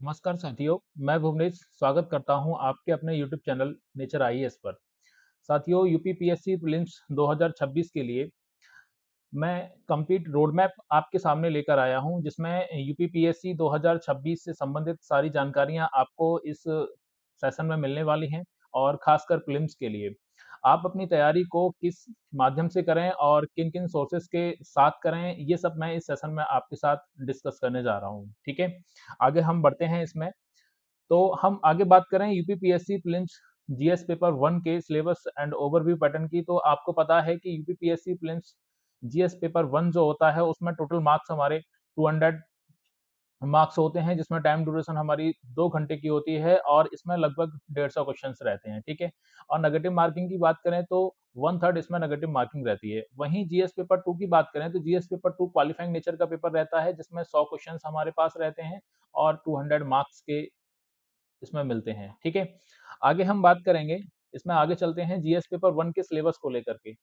नमस्कार साथियों, मैं भुवनेश स्वागत करता हूं आपके अपने YouTube चैनल नेचर आईएएस पर। साथियों, यूपीपीएससी प्रीलिम्स 2026 के लिए मैं कंप्लीट रोड मैप आपके सामने लेकर आया हूं, जिसमें यूपीपीएससी 2026 से संबंधित सारी जानकारियां आपको इस सेशन में मिलने वाली हैं और खासकर प्रीलिम्स के लिए। आप अपनी तैयारी को किस माध्यम से करें और किन-किन सोर्सेस के साथ करें, ये सब मैं इस सेशन में आपके साथ डिस्कस करने जा रहा हूं। ठीक है? आगे हम बढ़ते हैं इसमें। तो हम आगे बात करें यूपीपीएससी प्रीलिम्स जीएस पेपर 1 के सिलेबस एंड ओवरव्यू पैटर्न की, तो आपको पता है कि यूपीपीएससी प्रीलिम्स जीएस पेपर 1 जो होता है उसमें टोटल मार्क्स हमारे 200 मार्क्स होते हैं, जिसमें टाइम ड्यूरेशन हमारी 2 घंटे की होती है और इसमें लगभग 150 क्वेश्चंस रहते हैं, ठीक है? और नेगेटिव मार्किंग की बात करें तो 1/3 इसमें नेगेटिव मार्किंग रहती है। वहीं जीएस पेपर 2 की बात करें तो जीएस पेपर 2 क्वालिफाइंग नेचर का पेपर रहता है, जिसमें 100 क्वेश्चंस हमारे पास रहते हैं और 200 मार्क्स के इसमें मिलते हैं, ठीक है? आगे हम बात करेंगे, इसमें आगे चलते हैं जीएस पेपर 1 के सिलेबस को लेकर के।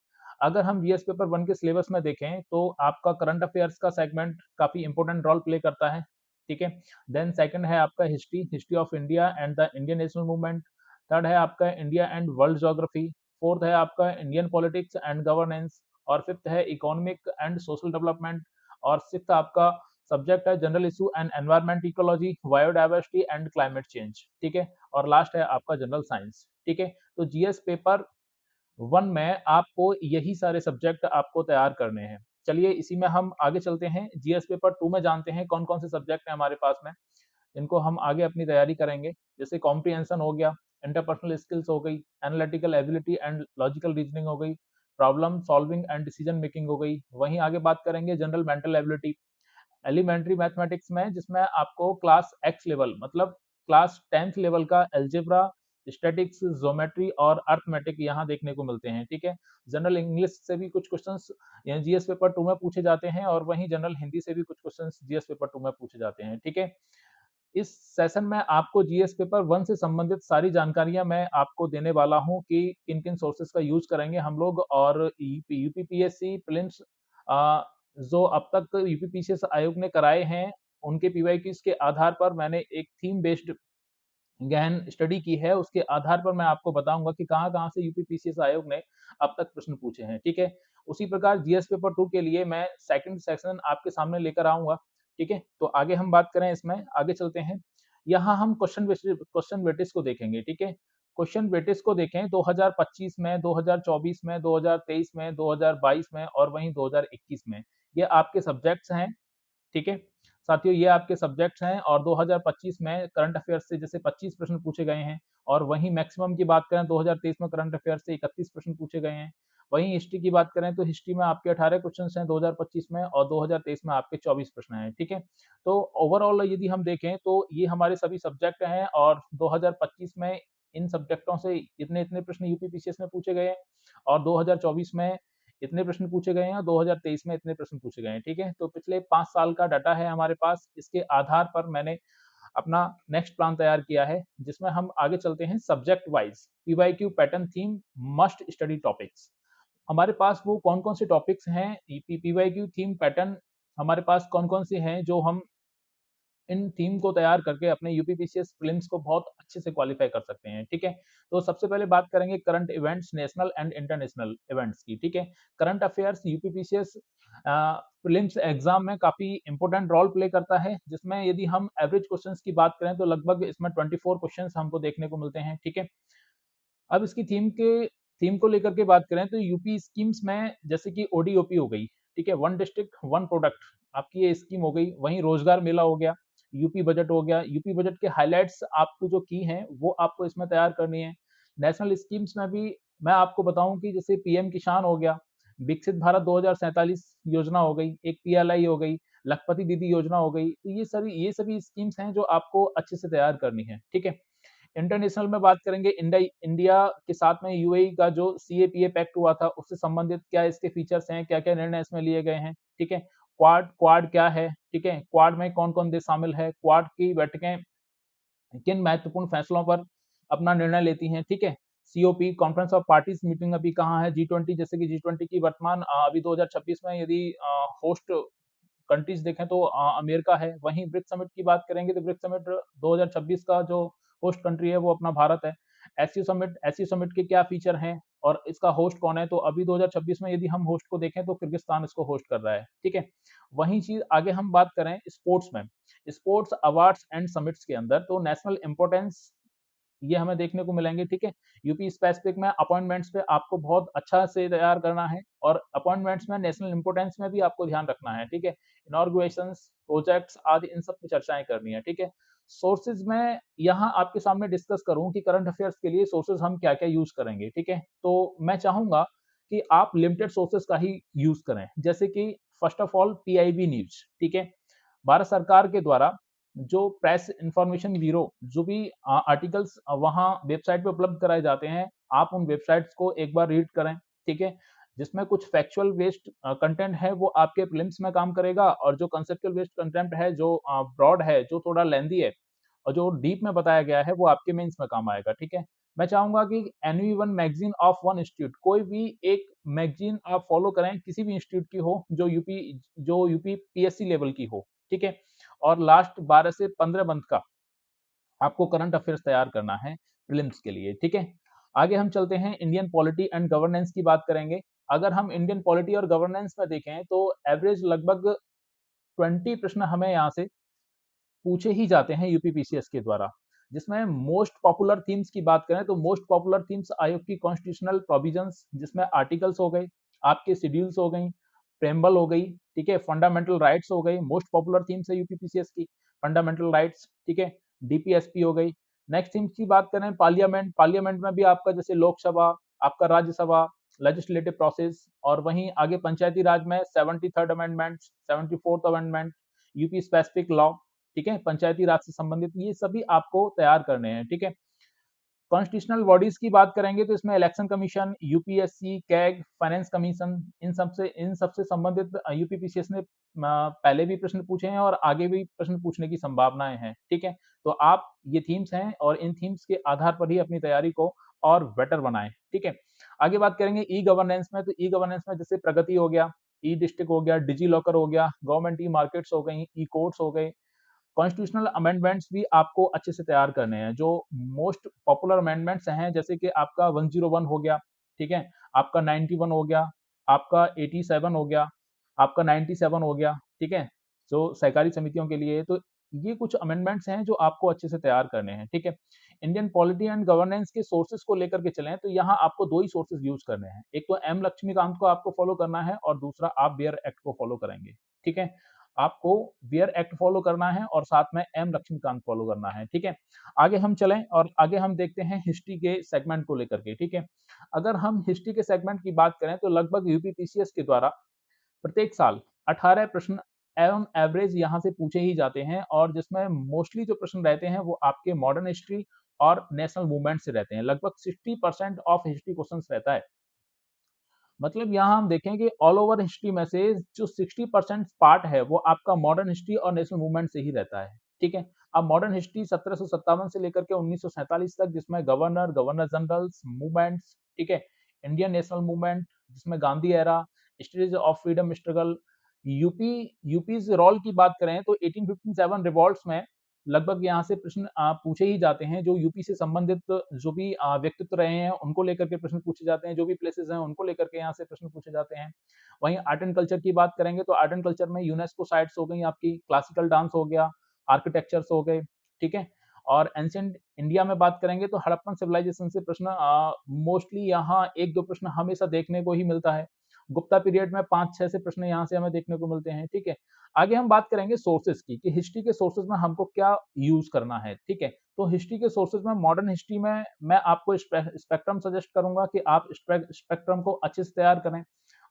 अगर हम जीएस पेपर 1 के सिलेबस में देखें, तो आपका करंट अफेयर्स का सेगमेंट काफ़ी इंपॉर्टेंट रोल प्ले करता है, ठीक है? देन सेकंड है आपका history, history of India and the Indian national movement. Third है आपका India and world geography. Fourth है आपका इंडियन पॉलिटिक्स एंड गवर्नेंस। और फिफ्थ है इकोनॉमिक एंड सोशल डेवलपमेंट। और सिक्स्थ आपका सब्जेक्ट है general issue and environment ecology, biodiversity and climate change, ठीक है? और लास्ट है आपका जनरल साइंस, ठीक है? तो जीएस पेपर 1 में आपको यही सारे सब्जेक्ट आपको तैयार करने हैं। चलिए इसी में हम आगे चलते हैं, जीएस पेपर 2 में जानते हैं कौन-कौन से सब्जेक्ट हैं हमारे पास में, इनको हम आगे अपनी तैयारी करेंगे। जैसे कॉम्प्रिहेंशन हो गया, इंटरपर्सनल स्किल्स हो गई, analytical ability and logical reasoning हो गई, problem solving and decision making हो गई। वहीं आगे बात करेंगे general mental ability, elementary mathematics में, जिसमें आपको क्लास एक्स लेवल मतलब क्लास 10th लेवल का अलजेब्रा, स्टैटिक्स, ज्योमेट्री और अर्थमेटिक यहाँ देखने को मिलते हैं, ठीक है? जनरल इंग्लिश से भी कुछ क्वेश्चंस जीएस पेपर 2 में पूछे जाते हैं और वहीं जनरल हिंदी से भी कुछ क्वेश्चंस जीएस पेपर 2 में पूछे जाते हैं, ठीक है? इस सेशन में आपको जीएस पेपर 1 से संबंधित सारी जानकारियां मैं आपको देने वाला हूं कि किन-किन सोर्सेस का यूज करेंगे हम लोग, और यूपीपीएससी प्रीलिम्स जो अब तक यूपीपीसीएस आयोग ने कराए हैं, उनके पीवाईक्यूज के आधार पर मैंने एक थीम बेस्ड गहन स्टडी की है। उसके आधार पर मैं आपको बताऊंगा कि कहाँ-कहाँ से यूपीपीसीएस आयोग ने अब तक प्रश्न पूछे हैं, ठीक है? उसी प्रकार जीएस पेपर 2 के लिए मैं सेकंड सेक्शन आपके सामने लेकर आऊंगा, ठीक है? तो आगे हम बात करें, इसमें आगे चलते हैं। यहाँ हम क्वेश्चन वेटेज को देखेंगे, ठीक है? क्वेश्चन वेटेज को देखें 2025 में, 2024 में, 2023 में, 2022 में और वहीं 2021 में। ये आपके सब्जेक्ट्स हैं, ठीक है? साथियों, ये आपके सब्जेक्ट्स हैं और 2025 में करंट अफेयर्स से जैसे 25 प्रश्न पूछे गए हैं, और वहीं मैक्सिमम की बात करें 2023 में करंट अफेयर्स से 31 प्रश्न पूछे गए हैं। वहीं हिस्ट्री की बात करें तो हिस्ट्री में आपके 18 क्वेश्चंस हैं 2025 में और 2023 में आपके 24 प्रश्न हैं, ठीक है? तो ओवरऑल यदि हम देखें तो ये हमारे सभी सब्जेक्ट हैं और 2025 में इन सब्जेक्टों से इतने-इतने प्रश्न यूपीपीसीएस में पूछे गए हैं और 2024 में इतने प्रश्न पूछे गए हैं और 2023 में इतने प्रश्न पूछे गए हैं, ठीक है? तो पिछले 5 साल का डाटा है हमारे पास, इसके आधार पर मैंने अपना नेक्स्ट प्लान तैयार किया है, जिसमें हम आगे चलते हैं subject wise, PYQ pattern theme must study topics. हमारे पास वो कौन-कौन से टॉपिक्स हैं, पीवाईक्यू थीम पैटर्न हमारे पास कौन-कौन से हैं जो हम इन थीम को तैयार करके अपने यूपीपीसीएस प्रीलिम्स को बहुत अच्छे से क्वालीफाई कर सकते हैं, ठीक है? तो सबसे पहले बात करेंगे current events, national and international events की, ठीक है? Current affairs UPPCS prelims exam में काफ़ी इंपॉर्टेंट रोल प्ले करता है, जिसमें यदि हम एवरेज क्वेश्चंस की बात करें तो लगभग इसमें 24 क्वेश्चंस हमको देखने को मिलते हैं, ठीक है? अब इसकी थीम को लेकर के बात करें तो यूपी स्कीम्स में जैसे कि ओडीओपी हो गई, ठीक है? वन डिस्ट्रिक्ट वन प्रोडक्ट आपकी ये स्कीम हो गई, वहीं रोजगार मेला हो गया, यूपी बजट हो गया। यूपी बजट के हाइलाइट्स आपको जो की हैं वो आपको इसमें तैयार करनी है। नेशनल स्कीम्स में भी मैं आपको बताऊं कि जैसे पीएम किसान हो गया, विकसित भारत 2047 योजना हो गई, एक पीएलआई हो गई, लखपति दीदी योजना हो गई। तो ये सभी स्कीम्स हैं जो आपको अच्छे से तैयार करनी है, ठीक है? इंटरनेशनल में बात करेंगे, इंडिया के साथ में यूएई का जो सीएपीए पैक्ट हुआ था, उससे संबंधित क्या इसके फीचर्स हैं, क्या-क्या निर्णय इसमें लिए गए हैं, ठीक है? क्वाड क्वाड क्या है, ठीक है? क्वाड में कौन-कौन देश शामिल है? क्वाड की बैठकें किन महत्वपूर्ण फैसलों पर अपना निर्णय लेती हैं, ठीक है? COP conference of parties meeting अभी कहाँ है? जी20 जैसे कि जी20 की वर्तमान अभी 2026 में यदि होस्ट कंट्रीज देखें तो अमेरिका है। वहीं ब्रिक्स समिट की बात करेंगे तो ब्रिक्स समिट 2026 का जो होस्ट कंट्री है वो अपना भारत है। एससीओ समिट के क्या फीचर हैं और इसका होस्ट कौन है, तो अभी 2026 में यदि हम होस्ट को देखें तो किर्गिस्तान इसको होस्ट कर रहा है, ठीक है। वहीं चीज आगे हम बात करें स्पोर्ट्स में, स्पोर्ट्स अवार्ड्स एंड समिट्स के अंदर तो नेशनल इंपॉर्टेंस ये हमें देखने को मिलेंगे, ठीक है। यूपी स्पेसिफिक में अपॉइंटमेंट्स पे आपको बहुत अच्छा से तैयार करना है और अपॉइंटमेंट्स में नेशनल इंपोर्टेंस में भी आपको ध्यान रखना है, ठीक है। इनॉर्गेशंस, प्रोजेक्ट्स आदि इन सब पे चर्चाएं करनी है, ठीक है। सोर्सेज में यहाँ आपके सामने डिस्कस करूं कि करंट अफेयर्स के लिए सोर्सेज हम क्या क्या यूज करेंगे, ठीक है। तो मैं चाहूंगा कि आप लिमिटेड सोर्सेज का ही यूज करें, जैसे कि first of all PIB news, ठीक है। भारत सरकार के द्वारा जो प्रेस इंफॉर्मेशन ब्यूरो जो भी आर्टिकल्स वहाँ वेबसाइट पे उपलब्ध कराए जाते हैं, आप उन वेबसाइट्स को एक बार रीड करें, ठीक है। जिसमें कुछ फैक्चुअल बेस्ड कंटेंट है वो आपके प्रीलिम्स में काम करेगा, और जो कंसेप्चुअल बेस्ड कंटेंट है, जो ब्रॉड है, जो थोड़ा लेंदी है और जो डीप में बताया गया है, वो आपके मेंस में काम आएगा, ठीक है। मैं चाहूंगा कि any one magazine of one institute, कोई भी एक मैगजीन आप फॉलो करें, किसी भी इंस्टीट्यूट की हो जो यूपी पीएससी लेवल की हो, ठीक है। और लास्ट 12 से 15 मंथ का आपको करंट अफेयर्स तैयार करना है प्रीलिम्स के लिए, ठीक है। आगे हम चलते हैं इंडियन पॉलिटी एंड गवर्नेंस की बात करेंगे। अगर हम इंडियन पॉलिटी और गवर्नेंस में देखें तो एवरेज लगभग 20 प्रश्न हमें यहाँ से पूछे ही जाते हैं यूपीपीसीएस के द्वारा। जिसमें मोस्ट पॉपुलर थीम्स की बात करें तो मोस्ट पॉपुलर थीम्स आयोग की कॉन्स्टिट्यूशनल प्रोविजंस, जिसमें आर्टिकल्स हो गए, आपके शेड्यूल्स हो गई, प्रेम्बल हो गई, ठीक है, फंडामेंटल राइट्स हो गई, मोस्ट पॉपुलर थीम्स है यूपीपीसीएस की, फंडामेंटल राइट्स, ठीक है। डीपीएसपी हो गई। नेक्स्ट थीम्स की बात करें पार्लियामेंट, पार्लियामेंट में भी आपका जैसे लोकसभा, आपका राज्यसभा, लेजिस्लेटिव प्रोसेस, और वहीं आगे पंचायती राज में 73rd amendment, 74th amendment, UP specific law, ठीक है, पंचायती राज से संबंधित ये सभी आपको तैयार करने हैं, ठीक है। कॉन्स्टिट्यूशनल बॉडीज की बात करेंगे तो इसमें election commission, UPSC, CAG, finance commission, इन सब से संबंधित यूपीपीसीएस ने पहले भी प्रश्न पूछे हैं और आगे भी प्रश्न पूछने की संभावनाएं हैं, ठीक है। तो आप ये थीम्स हैं और इन थीम्स के आधार पर ही अपनी तैयारी को और बेटर बनाएं, ठीक है। आगे बात करेंगे ई गवर्नेंस में, तो ई गवर्नेंस में जैसे प्रगति हो गया, ई डिस्ट्रिक्ट हो गया, डिजी लॉकर हो गया, गवर्नमेंट ई मार्केट्स हो गई, ई कोर्ट्स हो गए। कॉन्स्टिट्यूशनल अमेंडमेंट्स भी आपको अच्छे से तैयार करने हैं। जो मोस्ट पॉपुलर अमेंडमेंट्स हैं, जैसे कि आपका 101 हो गया, ठीक है, आपका 91 हो गया, आपका 87 हो गया, आपका 97 हो गया, ठीक है, जो सहकारी समितियों के लिए। तो ये कुछ अमेंडमेंट्स हैं जो आपको अच्छे से तैयार करने हैं, ठीक है। इंडियन पॉलिटी एंड गवर्नेंस के सोर्सेज को लेकर के चलें तो यहाँ आपको दो ही सोर्सेज यूज करने हैं, एक तो एम लक्ष्मीकांत को आपको फॉलो करना है और दूसरा आप बेयर एक्ट को फॉलो करेंगे, ठीक है। आपको बियर एक्ट फॉलो करना है और साथ में एम लक्ष्मीकांत फॉलो करना है, ठीक है। आगे हम चलें और आगे हम देखते हैं हिस्ट्री के सेगमेंट को लेकर के, ठीक है। अगर हम हिस्ट्री के सेगमेंट की बात करें तो लगभग यूपीपीसीएस के द्वारा प्रत्येक साल 18 प्रश्न एवं एवरेज यहाँ से पूछे ही जाते हैं, और जिसमें मोस्टली जो प्रश्न रहते हैं वो आपके मॉडर्न हिस्ट्री और नेशनल मूवमेंट से रहते हैं। लगभग 60% ऑफ हिस्ट्री क्वेश्चन रहता है। मतलब यहाँ हम देखें कि ऑल ओवर हिस्ट्री में से जो 60% पार्ट है वो आपका मॉडर्न हिस्ट्री और नेशनल मूवमेंट से ही रहता है, ठीक है। अब मॉडर्न हिस्ट्री 1757 से लेकर के 1947 तक, जिसमें गवर्नर, गवर्नर जनरल्स, मूवमेंट्स, ठीक है, इंडियन नेशनल मूवमेंट, जिसमें Gandhi era, stage of freedom struggle, UP UP's role की बात करें तो 1857 रिवॉल्ट्स में लगभग यहाँ से प्रश्न पूछे ही जाते हैं। जो यूपी से संबंधित जो भी व्यक्तित्व रहे हैं उनको लेकर के प्रश्न पूछे जाते हैं, जो भी प्लेसेस हैं उनको लेकर के यहाँ से प्रश्न पूछे जाते हैं। वहीं आर्ट एंड कल्चर की बात करेंगे तो आर्ट एंड कल्चर में यूनेस्को साइट्स हो गई, आपकी क्लासिकल डांस हो गया, आर्किटेक्चर्स हो गए, ठीक है। और एंशियंट इंडिया में बात करेंगे तो हड़प्पन सिविलाइजेशन से प्रश्न मोस्टली यहाँ एक दो प्रश्न हमेशा देखने को ही मिलता है। गुप्ता पीरियड में 5-6 से प्रश्न यहाँ से हमें देखने को मिलते हैं, ठीक है। आगे हम बात करेंगे सोर्सेज की कि हिस्ट्री के सोर्सेज में हमको क्या यूज करना है, ठीक है। तो हिस्ट्री के सोर्सेज में मॉडर्न हिस्ट्री में मैं आपको स्पेक्ट्रम सजेस्ट करूंगा कि आप स्पेक्ट्रम को अच्छे से तैयार करें,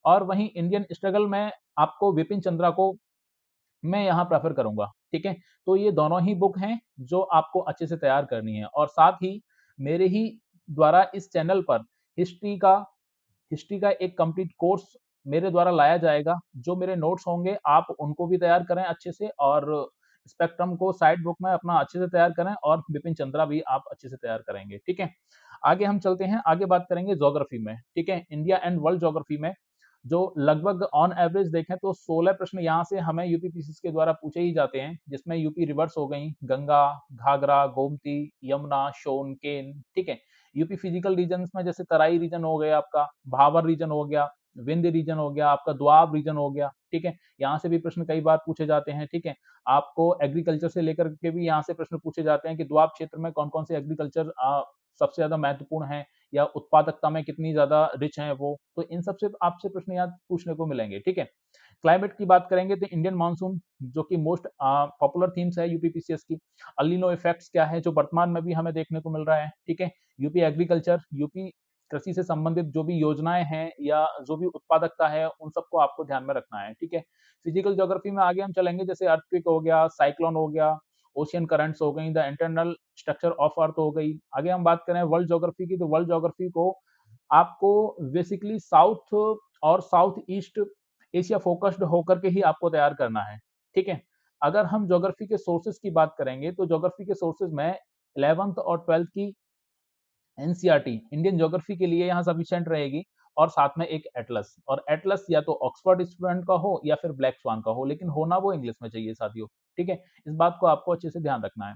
और वहीं इंडियन स्ट्रगल में आपको विपिन चंद्रा को मैं यहाँ प्रेफर करूंगा, ठीक है। तो ये दोनों ही बुक हैं जो आपको अच्छे से तैयार करनी है, और साथ ही मेरे ही द्वारा इस चैनल पर हिस्ट्री का एक कंप्लीट कोर्स मेरे द्वारा लाया जाएगा। जो मेरे नोट्स होंगे आप उनको भी तैयार करें अच्छे से, और स्पेक्ट्रम को साइड बुक में अपना अच्छे से तैयार करें, और बिपिन चंद्रा भी आप अच्छे से तैयार करेंगे, ठीक है। आगे हम चलते हैं, आगे बात करेंगे ज्योग्राफी में, ठीक है, इंडिया एंड वर्ल्ड ज्योग्राफी में। जो लगभग ऑन एवरेज देखें तो 16 प्रश्न यहाँ से हमें यूपीपीसीएस के द्वारा पूछे ही जाते हैं, जिसमें यूपी रिवर्स हो गई, गंगा, घाघरा, गोमती, यमुना, सोन, केन, ठीक है। यूपी फिजिकल रीजन्स में जैसे तराई रीजन हो गया आपका, भावर रीजन हो गया, विंध्य रीजन हो गया, आपका दोआब रीजन हो गया, ठीक है। यहाँ से भी प्रश्न कई बार पूछे जाते हैं, ठीक है। आपको एग्रीकल्चर से लेकर के भी यहाँ से प्रश्न पूछे जाते हैं कि दोआब क्षेत्र में कौन कौन से एग्रीकल्चर सबसे ज्यादा महत्वपूर्ण है, या उत्पादकता में कितनी ज्यादा रिच है वो, तो इन सबसे आपसे प्रश्न यहाँ पूछने को मिलेंगे, ठीक है। क्लाइमेट की बात करेंगे तो इंडियन मानसून, जो कि मोस्ट पॉपुलर थीम्स है यूपीपीसीएस की। अलिनो इफेक्ट्स क्या है, जो वर्तमान में भी हमें देखने को मिल रहा है, ठीक है। यूपी एग्रीकल्चर, यूपी कृषि से संबंधित जो भी योजनाएं हैं या जो भी उत्पादकता है, उन सबको आपको ध्यान में रखना है, ठीक है। फिजिकल ज्योग्राफी में आगे हम चलेंगे, जैसे अर्थक्वेक हो गया, साइक्लोन हो गया, ओशियन करंट्स हो गई, the internal structure of earth हो गई। आगे हम बात करें वर्ल्ड ज्योग्राफी की, तो वर्ल्ड ज्योग्राफी को आपको बेसिकली साउथ और साउथ ईस्ट एशिया फोकस्ड होकर के ही आपको तैयार करना है, ठीक है। अगर हम ज्योग्राफी के सोर्सेज की बात करेंगे, तो ज्योग्राफी के सोर्सेज में 11th और 12th की एनसीईआरटी इंडियन ज्योग्राफी के लिए यहाँ सफिशिएंट रहेगी, और साथ में एक एटलस, और एटलस या तो ऑक्सफोर्ड स्टूडेंट का हो या फिर ब्लैक स्वान का हो, लेकिन होना वो इंग्लिश में चाहिए साथियों, ठीक है। इस बात को आपको अच्छे से ध्यान रखना है।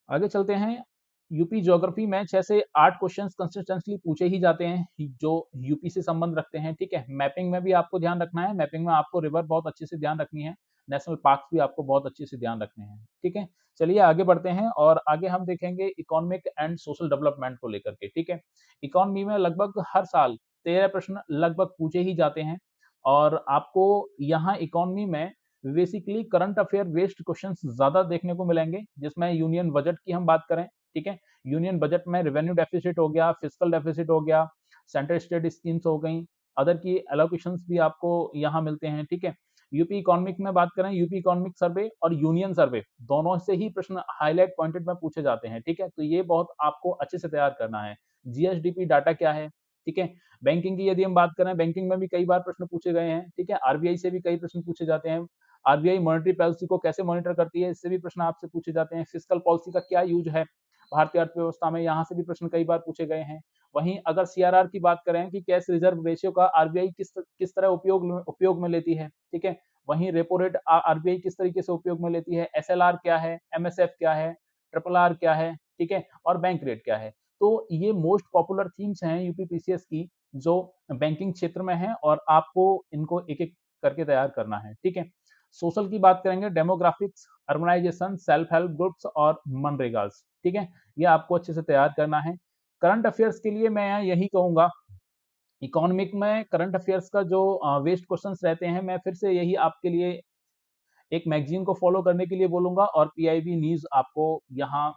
आगे चलते हैं। यूपी ज्योग्राफी में 6 से 8 क्वेश्चंस कंसिस्टेंटली पूछे ही जाते हैं जो यूपी से संबंध रखते हैं, ठीक है। मैपिंग में भी आपको ध्यान रखना है, मैपिंग में आपको रिवर बहुत अच्छे से ध्यान रखनी है, नेशनल पार्क्स भी आपको बहुत अच्छे से ध्यान रखने हैं, ठीक है। चलिए आगे बढ़ते हैं, और आगे हम देखेंगे इकोनॉमिक एंड सोशल डेवलपमेंट को लेकर के, ठीक है। इकोनॉमी में लगभग हर साल 13 प्रश्न लगभग पूछे ही जाते हैं, और आपको यहाँ इकोनॉमी में basically current affair based questions ज्यादा देखने को मिलेंगे, जिसमें यूनियन बजट की हम बात करें, ठीक है। यूनियन बजट में रेवेन्यू डेफिसिट हो गया, फिस्कल डेफिसिट हो गया, सेंट्रल स्टेट स्कीम्स हो गई, अदर की एलोकेशंस भी आपको यहाँ मिलते हैं, ठीक है। यूपी इकोनॉमिक में बात करें, यूपी इकोनॉमिक सर्वे और यूनियन सर्वे दोनों से ही प्रश्न हाईलाइट पॉइंटेड में पूछे जाते हैं, ठीक है। तो ये बहुत आपको अच्छे से तैयार करना है। जीएसडीपी डाटा क्या है, ठीक है। बैंकिंग की यदि हम बात करें, बैंकिंग में भी कई बार प्रश्न पूछे गए हैं, ठीक है। आरबीआई से भी कई प्रश्न पूछे जाते हैं। आरबीआई मॉनेटरी पॉलिसी को कैसे मॉनिटर करती है, इससे भी प्रश्न आपसे पूछे जाते हैं। फिस्कल पॉलिसी का क्या यूज है भारतीय अर्थव्यवस्था में, यहाँ से भी प्रश्न कई बार पूछे गए हैं। वहीं अगर सीआरआर की बात करें कि कैश रिजर्व रेशियो का आरबीआई किस तरह उपयोग में लेती है, ठीक है। वहीं रेपो रेट आरबीआई किस तरीके से उपयोग में लेती है, एसएलआर क्या है, एमएसएफ क्या है, ट्रिपल आर क्या है, ठीक है, और बैंक रेट क्या है। तो ये मोस्ट पॉपुलर थीम्स हैं यूपीपीसीएस की, जो बैंकिंग क्षेत्र में है, और आपको इनको एक एक करके तैयार करना है, ठीक है। सोशल की बात करेंगे, demographics, urbanisation, self help groups और मनरेगास, ठीक है। ये आपको अच्छे से तैयार करना है। करंट अफेयर्स के लिए मैं यही कहूंगा, इकोनॉमिक में करंट अफेयर्स का जो वेस्ट क्वेश्चंस रहते हैं, मैं फिर से यही आपके लिए एक मैगजीन को फॉलो करने के लिए बोलूंगा, और पीआईबी न्यूज आपको यहाँ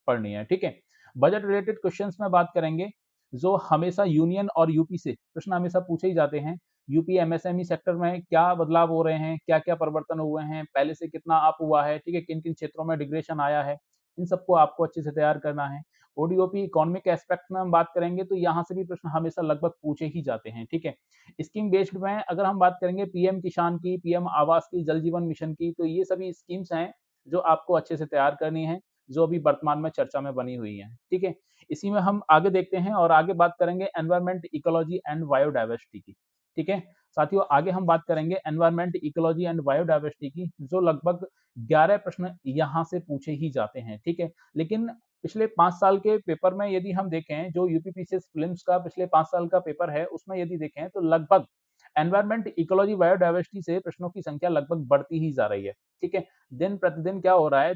पढ़नी है, ठीक है। बजट रिलेटेड क्वेश्चंस में बात करेंगे, जो हमेशा यूनियन और यूपी से प्रश्न हमेशा पूछे ही जाते हैं। यूपी एमएसएमई सेक्टर में क्या बदलाव हो रहे हैं, क्या क्या परिवर्तन हुए हैं, पहले से कितना अप हुआ है, ठीक है, किन किन क्षेत्रों में डिग्रेशन आया है, इन सबको आपको अच्छे से तैयार करना है। ओडीओपी इकोनॉमिक एस्पेक्ट में हम बात करेंगे, तो यहाँ से भी प्रश्न हमेशा लगभग पूछे ही जाते हैं, ठीक है। स्कीम बेस्ड में अगर हम बात करेंगे पीएम किसान की, पीएम आवास की, जल जीवन मिशन की, तो ये सभी स्कीम्स हैं जो आपको अच्छे से तैयार करनी है, जो अभी वर्तमान में चर्चा में बनी हुई है, ठीक है। इसी में हम आगे देखते हैं, और आगे बात करेंगे एनवायरमेंट, इकोलॉजी एंड बायोडाइवर्सिटी की, ठीक है। साथियों आगे हम बात करेंगे एनवायरमेंट, इकोलॉजी एंड बायोडाइवर्सिटी की, जो लगभग 11 प्रश्न यहाँ से पूछे ही जाते हैं, ठीक है। लेकिन पिछले 5 साल के पेपर में यदि हम देखें, जो यूपीपीसीएस प्रीलिम्स का पिछले 5 साल का पेपर है, उसमें यदि देखें तो लगभग एनवायरमेंट, इकोलॉजी, बायोडाइवर्सिटी से प्रश्नों की संख्या लगभग बढ़ती ही जा रही है, ठीक है। दिन प्रतिदिन क्या हो रहा है,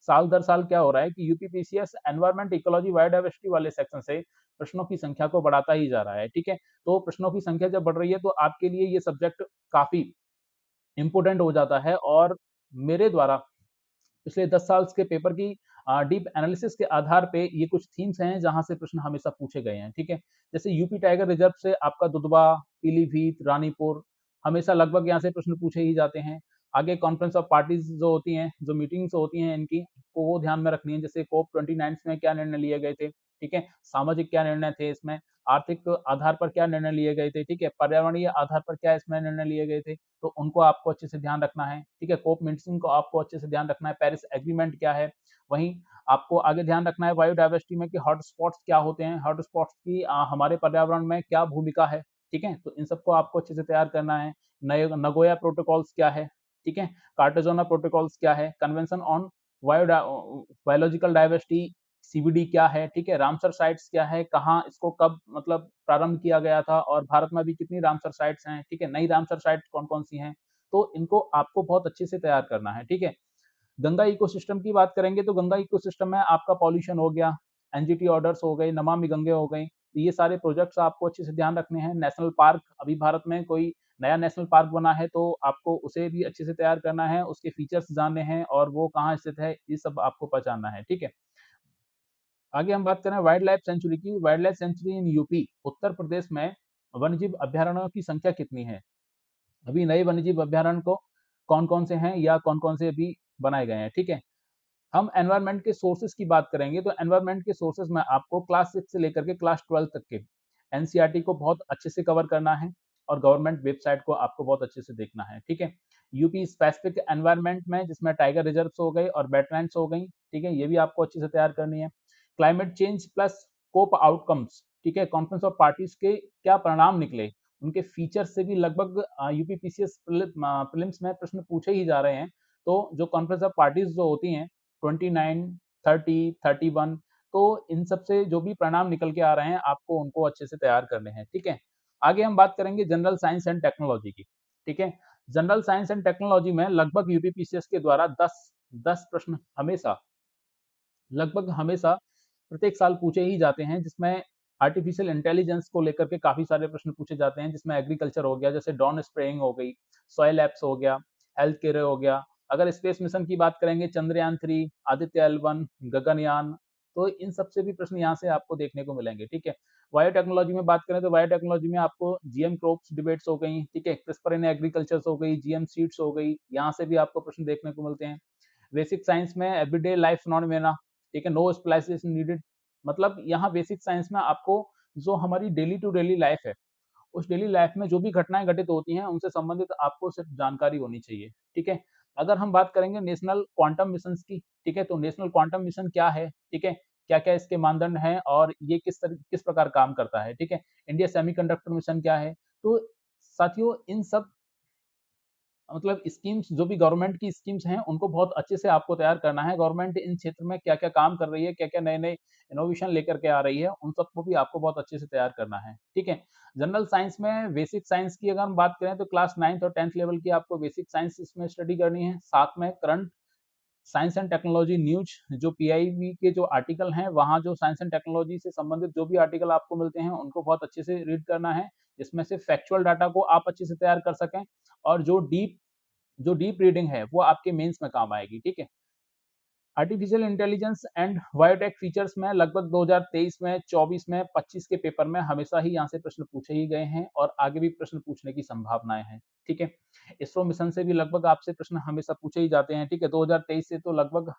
साल दर साल क्या हो रहा है कि यूपीपीसीएस एनवायरमेंट, इकोलॉजी, बायोडाइवर्सिटी वाले सेक्शन से प्रश्नों की संख्या को बढ़ाता ही जा रहा है, ठीक है। तो प्रश्नों की संख्या जब बढ़ रही है, तो आपके लिए ये सब्जेक्ट काफी इंपोर्टेंट हो जाता है, और मेरे द्वारा पिछले 10 साल के पेपर की डीप एनालिसिस के आधार पे ये कुछ थीम्स हैं जहां से प्रश्न हमेशा पूछे गए हैं, ठीक है। जैसे यूपी टाइगर रिजर्व से आपका दुधवा, पीलीभीत, रानीपुर, हमेशा लगभग यहाँ से प्रश्न पूछे ही जाते हैं। आगे कॉन्फ्रेंस ऑफ पार्टीज जो होती हैं, जो मीटिंग्स होती हैं इनकी, को वो ध्यान में रखनी है, जैसे कोप 29 में क्या निर्णय लिए गए थे, ठीक है। सामाजिक क्या निर्णय थे इसमें, आर्थिक आधार पर क्या निर्णय लिए गए थे, ठीक है, पर्यावरणीय आधार पर क्या इसमें निर्णय लिए गए थे, तो उनको आपको अच्छे से ध्यान रखना है, ठीक है। कोप मीटिंग को आपको अच्छे से ध्यान रखना है, पेरिस एग्रीमेंट क्या है। वहीं आपको आगे ध्यान रखना है बायोडाइवर्सिटी में कि हॉट स्पॉट्स क्या होते हैं, हॉट स्पॉट्स की हमारे पर्यावरण में क्या भूमिका है, ठीक है, तो इन सबको आपको अच्छे से तैयार करना है। नए नगोया प्रोटोकॉल्स क्या है, ठीक है, कार्टेजोना प्रोटोकॉल्स क्या है, convention on biological diversity CBD क्या है, ठीक है, रामसर साइट्स क्या है, कहाँ इसको कब मतलब प्रारंभ किया गया था और भारत में अभी कितनी रामसर साइट्स हैं, ठीक है, नई रामसर साइट्स कौन कौन सी हैं, तो इनको आपको बहुत अच्छे से तैयार करना है, ठीक है। गंगा इकोसिस्टम की बात करेंगे तो गंगा इकोसिस्टम में आपका पॉल्यूशन हो गया, एनजीटी ऑर्डर्स हो गए, नमामि गंगे हो गई, तो ये सारे प्रोजेक्ट्स आपको अच्छे से ध्यान रखने हैं। नेशनल पार्क, अभी भारत में कोई नया नेशनल पार्क बना है तो आपको उसे भी अच्छे से तैयार करना है, उसके फीचर्स जानने हैं और वो कहाँ स्थित है, ये सब आपको पहचानना है, ठीक है। आगे हम बात करें वाइल्ड लाइफ सेंचुरी की। Wildlife sanctuary in UP, Uttar Pradesh में वन्यजीव अभ्यारण्यों की संख्या कितनी है? अभी नए वन्यजीव अभ्यारण्य को कौन कौन से हैं या कौन कौन से अभी बनाए गए हैं, ठीक है। हम एनवायरनमेंट के सोर्सेज की बात करेंगे तो एनवायरनमेंट के सोर्सेज में आपको क्लास 6 से लेकर के क्लास 12 तक के एनसीईआरटी को बहुत अच्छे से कवर करना है और गवर्नमेंट वेबसाइट को आपको बहुत अच्छे से देखना है, ठीक है। यूपी स्पेसिफिक एनवायरनमेंट में जिसमें टाइगर रिजर्व्स हो गए और वेटलैंड्स हो गई, ठीक है, ये भी आपको अच्छे से तैयार करनी है। क्लाइमेट चेंज प्लस कोप आउटकम्स, ठीक है, कॉन्फ्रेंस ऑफ पार्टीज के क्या परिणाम निकले, उनके फीचर्स से भी लगभग यूपीपीसीएस प्रीलिम्स में प्रश्न पूछे ही जा रहे हैं। तो जो कॉन्फ्रेंस ऑफ पार्टीज जो होती हैं 29, 30, 31, तो इन सब से जो भी परिणाम निकल के आ रहे हैं आपको उनको अच्छे से तैयार करने हैं, ठीक है। आगे हम बात करेंगे जनरल साइंस एंड टेक्नोलॉजी की, ठीक है। जनरल साइंस एंड टेक्नोलॉजी में लगभग यूपीपीसीएस के द्वारा 10 प्रश्न हमेशा, लगभग हमेशा प्रत्येक साल पूछे ही जाते हैं, जिसमें आर्टिफिशियल इंटेलिजेंस को लेकर के काफी सारे प्रश्न पूछे जाते हैं, जिसमें एग्रीकल्चर हो गया, जैसे ड्रोन स्प्रेइंग हो गई, सॉइल एप्स हो गया, हेल्थ केयर हो गया। अगर स्पेस मिशन की बात करेंगे, चंद्रयान 3, आदित्य L1, गगनयान, तो इन सबसे भी प्रश्न यहाँ से आपको देखने को मिलेंगे, ठीक है। बायोटेक्नोलॉजी में बात करें तो बायोटेक्नोलॉजी में आपको जीएम क्रॉप्स डिबेट्स हो गई, ठीक है, क्रिस्पर इन एग्रीकल्चर हो गई, जीएम सीड्स हो गई, यहाँ से भी आपको प्रश्न देखने को मिलते हैं। बेसिक साइंस में एवरीडे लाइफ फिनोमेना, ठीक है, नो स्पेशलाइजेशन नीडेड, मतलब यहाँ बेसिक साइंस में आपको जो हमारी डेली टू डेली लाइफ है, उस डेली लाइफ में जो भी घटनाएं घटित होती हैं उनसे संबंधित आपको सिर्फ जानकारी होनी चाहिए, ठीक है। अगर हम बात करेंगे नेशनल क्वांटम मिशन की, ठीक है, तो नेशनल क्वांटम मिशन क्या है, ठीक है, क्या क्या इसके मानदंड हैं और ये किस प्रकार काम करता है, ठीक है। इंडिया सेमीकंडक्टर मिशन क्या है, तो साथियों इन सब मतलब स्कीम्स, जो भी गवर्नमेंट की स्कीम्स हैं उनको बहुत अच्छे से आपको तैयार करना है। गवर्नमेंट इन क्षेत्र में क्या क्या काम कर रही है, क्या क्या नए नए इनोवेशन लेकर के आ रही है, उन सबको भी आपको बहुत अच्छे से तैयार करना है, ठीक है। जनरल साइंस में बेसिक साइंस की अगर हम बात करें तो क्लास 9th और 10th लेवल की आपको बेसिक साइंस इसमें स्टडी करनी है। साथ में current science and technology news, जो पीआईबी के जो आर्टिकल हैं वहाँ जो साइंस एंड टेक्नोलॉजी से संबंधित जो भी आर्टिकल आपको मिलते हैं उनको बहुत अच्छे से रीड करना है, जिसमें से फैक्चुअल डाटा को आप अच्छे से तैयार कर सकें और जो डीप रीडिंग है वो आपके मेंस में काम आएगी, ठीक है। Artificial intelligence and biotech features में लगभग 2023 में, 24 में, 25 के पेपर में हमेशा ही यहाँ से प्रश्न पूछे ही गए हैं और आगे भी प्रश्न पूछने की संभावनाएं हैं, ठीक है। इसरो मिशन से भी लगभग आपसे प्रश्न हमेशा पूछे ही जाते हैं, ठीक है। 2023 से तो लगभग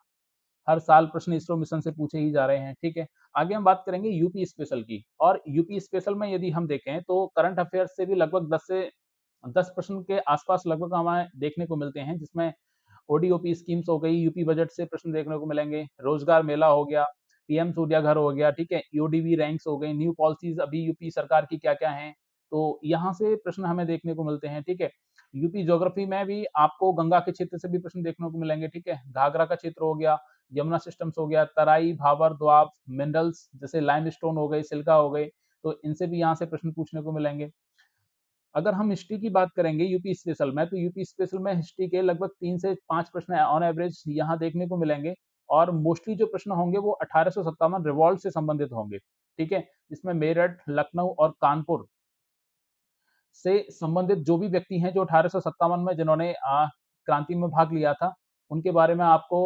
हर साल प्रश्न इसरो मिशन से पूछे ही जा रहे हैं, ठीक है। आगे हम बात करेंगे यूपी स्पेशल की, और यूपी स्पेशल में यदि हम देखें तो करंट अफेयर्स से भी लगभग 10 प्रश्न के आसपास लगभग हमें देखने को मिलते हैं, जिसमें ओडीओपी स्कीम्स हो गई, यूपी बजट से प्रश्न देखने को मिलेंगे, रोजगार मेला हो गया, पीएम सूर्या घर हो गया, ठीक है, ईओडीबी रैंक्स हो गई, न्यू पॉलिसीज अभी यूपी सरकार की क्या क्या हैं, तो यहाँ से प्रश्न हमें देखने को मिलते हैं, ठीक है। यूपी ज्योग्राफी में भी आपको गंगा के क्षेत्र से भी प्रश्न देखने को मिलेंगे, ठीक है, घाघरा का क्षेत्र हो गया, यमुना सिस्टम्स हो गया, तराई, भाबर, दोआब, मिनरल्स जैसे लाइमस्टोन हो गए, सिल्का हो गए, तो इनसे भी यहाँ से प्रश्न पूछने को मिलेंगे। अगर हम हिस्ट्री की बात करेंगे यूपी स्पेशल में, तो यूपी स्पेशल में हिस्ट्री के लगभग 3 से 5 प्रश्न ऑन एवरेज यहाँ देखने को मिलेंगे और मोस्टली जो प्रश्न होंगे वो 1857 रिवॉल्ट से संबंधित होंगे, ठीक है, जिसमें मेरठ, लखनऊ और कानपुर से संबंधित जो भी व्यक्ति हैं जो 1857 में जिन्होंने क्रांति में भाग लिया था, उनके बारे में आपको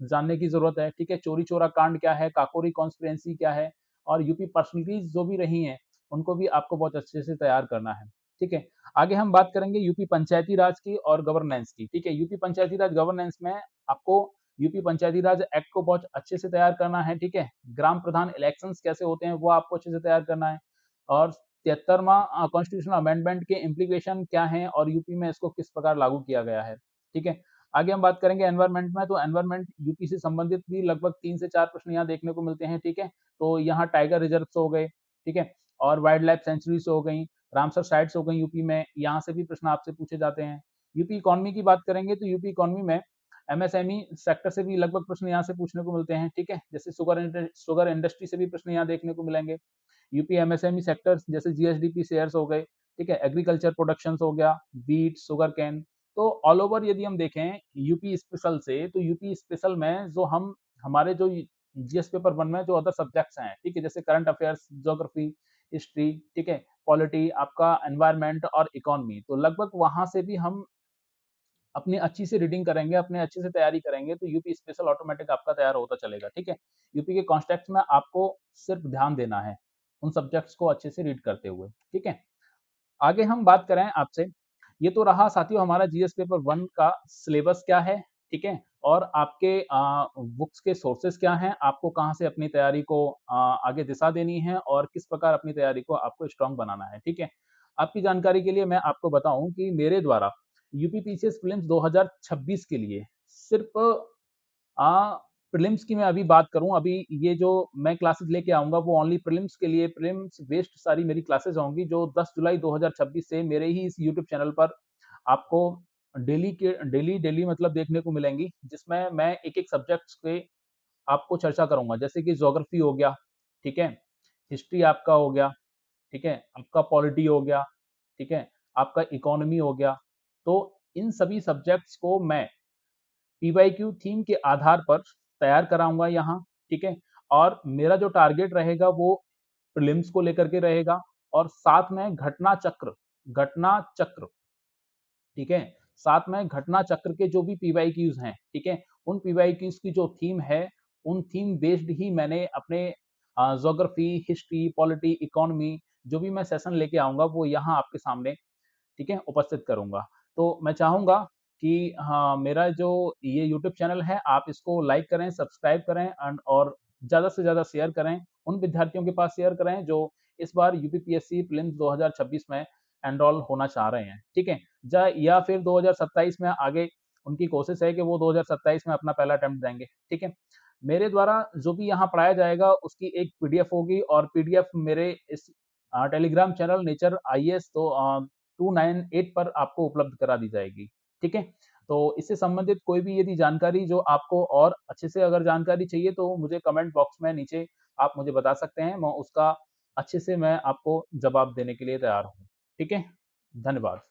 जानने की जरूरत है, ठीक है। चोरी चोरा कांड क्या है, काकोरी कॉन्स्पिरेंसी क्या है, और यूपी पर्सनलिटीज जो भी रही हैं उनको भी आपको बहुत अच्छे से तैयार करना है, ठीक है। आगे हम बात करेंगे यूपी पंचायती राज की और गवर्नेंस की, ठीक है। यूपी पंचायती राज गवर्नेंस में आपको यूपी पंचायती राज एक्ट को बहुत अच्छे से तैयार करना है, ठीक है। ग्राम प्रधान इलेक्शंस कैसे होते हैं वो आपको अच्छे से तैयार करना है, और 73वां कॉन्स्टिट्यूशनल अमेंडमेंट के इम्प्लीकेशन क्या हैं और यूपी में इसको किस प्रकार लागू किया गया है, ठीक है। आगे हम बात करेंगे एनवायरमेंट में, तो एनवायरमेंट यूपी से संबंधित भी लगभग 3 से 4 प्रश्न यहाँ देखने को मिलते हैं, ठीक है। तो यहाँ टाइगर रिजर्व्स हो गए, ठीक है, और वाइल्ड लाइफ सेंचुरीज हो गई, रामसर साइट्स हो गई यूपी में, यहाँ से भी प्रश्न आपसे पूछे जाते हैं। यूपी इकोनॉमी की बात करेंगे तो यूपी इकोनॉमी में एमएसएमई सेक्टर से भी लगभग प्रश्न यहाँ से पूछने को मिलते हैं, ठीक है। जैसे शुगर इंडस्ट्री से भी प्रश्न यहाँ देखने को मिलेंगे। यूपी एमएसएमई सेक्टर्स जैसे जीएसडीपी शेयर्स हो गए, ठीक है, एग्रीकल्चर प्रोडक्शन हो गया, बीट, शुगर कैन। तो ऑल ओवर यदि हम देखें यूपी स्पेशल से, तो यूपी स्पेशल में जो हम हमारे जो जीएस पेपर 1 में जो अदर सब्जेक्ट्स हैं, ठीक है, जैसे करंट अफेयर्स, ज्योग्राफी, हिस्ट्री, ठीक है, पॉलिटी, आपका एनवायरनमेंट और इकोनॉमी, तो लगभग वहां से भी हम अपनी अच्छी से रीडिंग करेंगे, अपने अच्छे से तैयारी करेंगे, तो यूपी स्पेशल ऑटोमेटिक आपका तैयार होता चलेगा, ठीक है। यूपी के कॉन्टेक्स्ट में आपको सिर्फ ध्यान देना है उन सब्जेक्ट्स को अच्छे से रीड करते हुए, ठीक है। आगे हम बात करें आपसे, ये तो रहा साथियों हमारा जीएस पेपर 1 का सिलेबस क्या है, ठीक है, और आपके बुक्स के सोर्सेस क्या हैं, आपको कहाँ से अपनी तैयारी को आगे दिशा देनी है और किस प्रकार अपनी तैयारी को आपको स्ट्रांग बनाना है, ठीक है। आपकी जानकारी के लिए मैं आपको बताऊं कि मेरे द्वारा यूपी पीसीएस प्रीलिम्स 2026 के लिए सिर्फ प्रीलिम्स की मैं अभी बात करूं, अभी ये जो मैं क्लासेस लेके आऊंगा वो ओनली प्रीलिम्स के लिए, प्रीलिम्स बेस्ड सारी मेरी क्लासेस होंगी जो 10 जुलाई 2026 से मेरे ही इस यूट्यूब चैनल पर आपको डेली मतलब देखने को मिलेंगी, जिसमें मैं एक एक सब्जेक्ट्स के आपको चर्चा करूंगा। जैसे कि ज्योग्राफी हो गया, ठीक है, हिस्ट्री आपका हो गया, ठीक है, आपका पॉलिटी हो गया, ठीक है, आपका इकोनॉमी हो गया। तो इन सभी सब्जेक्ट्स को मैं पीवाईक्यू थीम के आधार पर तैयार कराऊंगा यहाँ, ठीक है। और मेरा जो टारगेट रहेगा वो प्रीलिम्स को लेकर के रहेगा, और साथ में घटना चक्र, ठीक है, साथ में घटना चक्र के जो भी पीवाईक्यूज हैं, ठीक है, उन पीवाईक्यूज की जो थीम है, उन थीम बेस्ड ही मैंने अपने ज्योग्राफी, हिस्ट्री, पॉलिटी, इकोनॉमी जो भी मैं सेशन लेके आऊंगा वो यहाँ आपके सामने, ठीक है, उपस्थित करूंगा। तो मैं चाहूंगा कि हाँ, मेरा जो ये यूट्यूब चैनल है आप इसको लाइक करें, सब्सक्राइब करें और ज़्यादा से ज़्यादा शेयर करें, उन विद्यार्थियों के पास शेयर करें जो इस बार यूपीपीएससी प्रीलिम्स 2026 में एनरोल होना चाह रहे हैं, ठीक है, या फिर 2027 में आगे उनकी कोशिश है कि वो 2027 में अपना पहला अटेम्प्ट देंगे, ठीक है। मेरे द्वारा जो भी यहाँ पढ़ाया जाएगा उसकी एक पीडीएफ होगी, और पीडीएफ मेरे इस टेलीग्राम चैनल नेचर आईएएस तो 298 पर आपको उपलब्ध करा दी जाएगी, ठीक है। तो इससे संबंधित कोई भी यदि जानकारी जो आपको और अच्छे से अगर जानकारी चाहिए तो मुझे कमेंट बॉक्स में नीचे आप मुझे बता सकते हैं, मैं उसका अच्छे से मैं आपको जवाब देने के लिए तैयार हूँ, ठीक है। धन्यवाद।